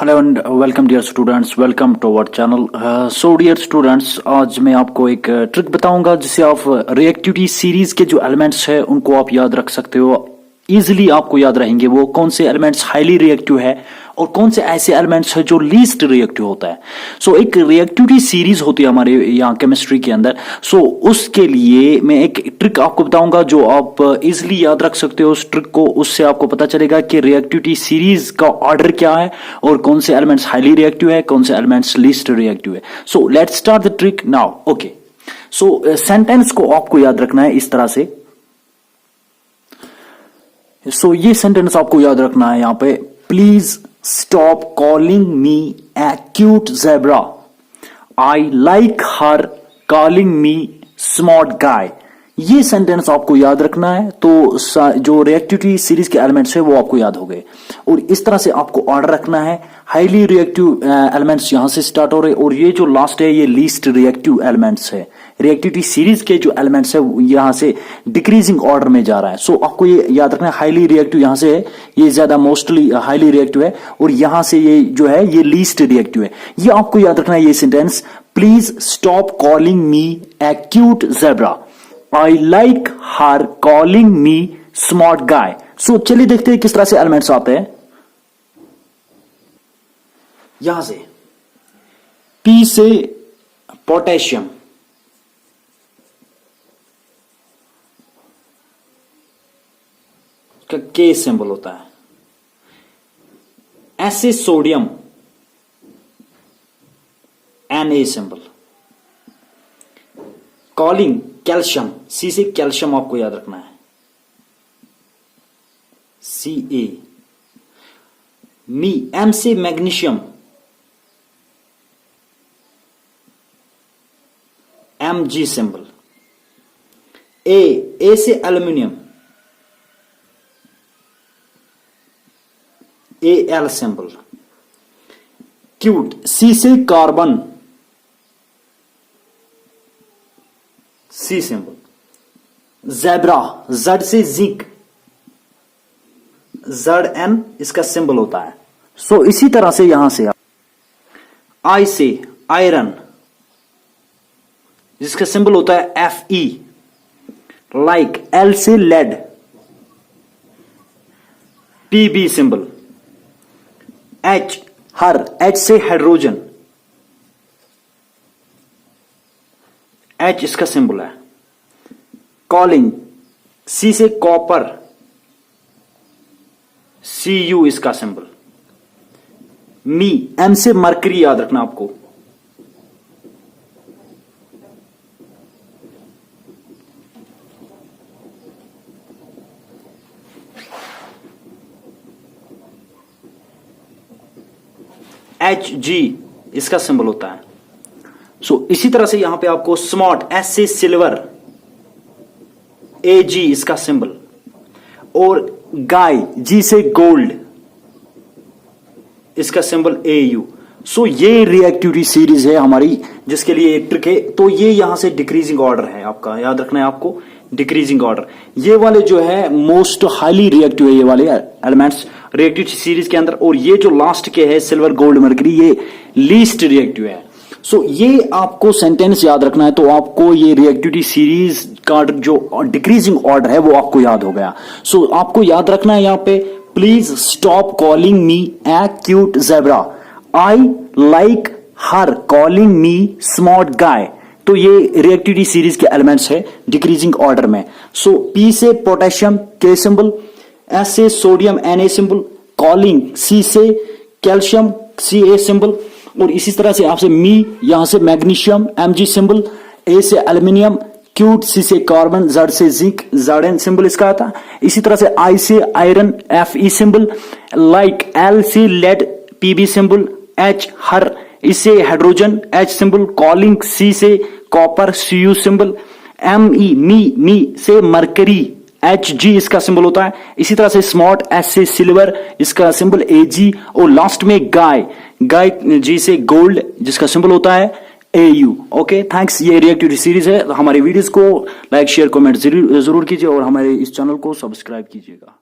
Hello and welcome dear students, welcome to our channel. So dear students, आज मैं आपको एक ट्रिक बताऊंगा जिससे आप रिएक्टिविटी सीरीज के जो एलिमेंट्स है उनको आप याद रख सकते हो। इजीली आपको याद रहेंगे वो कौन से एलिमेंट्स हाईली रिएक्टिव है और कौन से ऐसे एलिमेंट्स है जो लीस्ट रिएक्टिव होता है। सो एक रिएक्टिविटी सीरीज होती है हमारे यहाँ केमिस्ट्री के अंदर। सो उसके लिए मैं एक ट्रिक आपको बताऊंगा जो आप इजीली याद रख सकते हो। उस ट्रिक को, उससे आपको पता चलेगा कि रिएक्टिविटी सीरीज का ऑर्डर क्या है और कौन से एलिमेंट्स हाईली रिएक्टिव है, कौन से एलिमेंट्स लीस्ट रिएक्टिव है। So let's start the trick now. Okay, so sentence को आपको याद रखना है इस तरह से। सो ये सेंटेंस आपको याद रखना है यहां पे, please stop calling me a cute zebra, I like her calling me smart गाय। ये सेंटेंस आपको याद रखना है तो जो रिएक्टिविटी सीरीज के एलिमेंट्स है वो आपको याद हो गए। और इस तरह से आपको ऑर्डर रखना है। हाईली रिएक्टिव एलिमेंट्स यहां से स्टार्ट हो रहे और ये जो लास्ट है ये लीस्ट रिएक्टिव एलिमेंट्स है। रिएक्टिविटी सीरीज के जो एलिमेंट्स है यहां से डिक्रीजिंग ऑर्डर में जा रहा है। सो आपको ये याद रखना है, हाईली रिएक्टिव यहां से है, ये ज्यादा मोस्टली हाईली रिएक्टिव है और यहां से ये जो है ये लीस्ट रिएक्टिव है। ये आपको याद रखना है ये sentence, please stop calling me a cute zebra, I like her calling me smart guy. So चलिए देखते हैं किस तरह से एलिमेंट्स आते हैं। यहां से पी से पोटेशियम, का के सिंबल होता है। एस से sodium, N A symbol. Calling calcium, C से कैल्शियम आपको याद रखना है, सी ए। मी, एम से magnesium, M G symbol. A से aluminium, A L symbol. Cute, C से carbon, C symbol. Zebra, Z से जिंक, जेड एन इसका सिंबल होता है। सो इसी तरह से यहां से आई से आयरन, जिसका सिंबल होता है एफ ई। लाइक, एल से lead, P B symbol. H her, H से हाइड्रोजन, एच इसका सिंबल है। कॉलिंग, सी से कॉपर, सी यू इसका सिंबल। मी, एम से मरकरी याद रखना आपको। एच जी इसका सिंबल होता है। सो इसी तरह से यहां पे आपको स्मार्ट, एस से सिल्वर, ए जी इसका सिंबल। और गाय, जी से गोल्ड, इसका सिंबल ए यू। सो ये रिएक्टिविटी सीरीज है हमारी जिसके लिए एक ट्रिक है। तो ये यहां से डिक्रीजिंग ऑर्डर है आपका, याद रखना है आपको, डिक्रीजिंग ऑर्डर। ये वाले जो है मोस्ट हाईली रिएक्टिव है, ये वाले एलिमेंट्स रिएक्टिविटी सीरीज के अंदर। और ये जो लास्ट के है सिल्वर गोल्ड मरकरी, ये लीस्ट रिएक्टिव है। सो ये आपको सेंटेंस याद रखना है तो आपको ये रिएक्टिविटी सीरीज का जो डिक्रीजिंग ऑर्डर है वो आपको याद हो गया। सो आपको याद रखना है यहां पे, please stop calling me a cute zebra, I like her calling me smart guy. तो ये रिएक्टिविटी सीरीज के एलिमेंट्स है डिक्रीजिंग ऑर्डर में। सो पी से पोटेशियम, के सिंबल। एस से sodium, N A symbol. Calling, C से calcium, C a symbol. और इसी तरह से आपसे मी, यहां से magnesium, M G symbol. A से एल्यूमिनियम, क्यूट, सी से कार्बन, जेड से जिंक, जेड एन सिंबल इसका आता है। इसी तरह से आई से iron, F E symbol. Like, L से lead, P B symbol. H her, इससे hydrogen, H symbol. Calling, C से copper, C U symbol. M E, me से मरकरी, एच जी इसका सिंबल होता है। इसी तरह से स्मार्ट, एस से सिल्वर, इसका सिंबल ए जी। और लास्ट में गाय, जी से गोल्ड, जिसका सिंबल होता है AU। Okay, thanks. ये रिएक्टिविटी सीरीज है। हमारे वीडियोस को लाइक शेयर कमेंट जरूर कीजिए और हमारे इस चैनल को सब्सक्राइब कीजिएगा।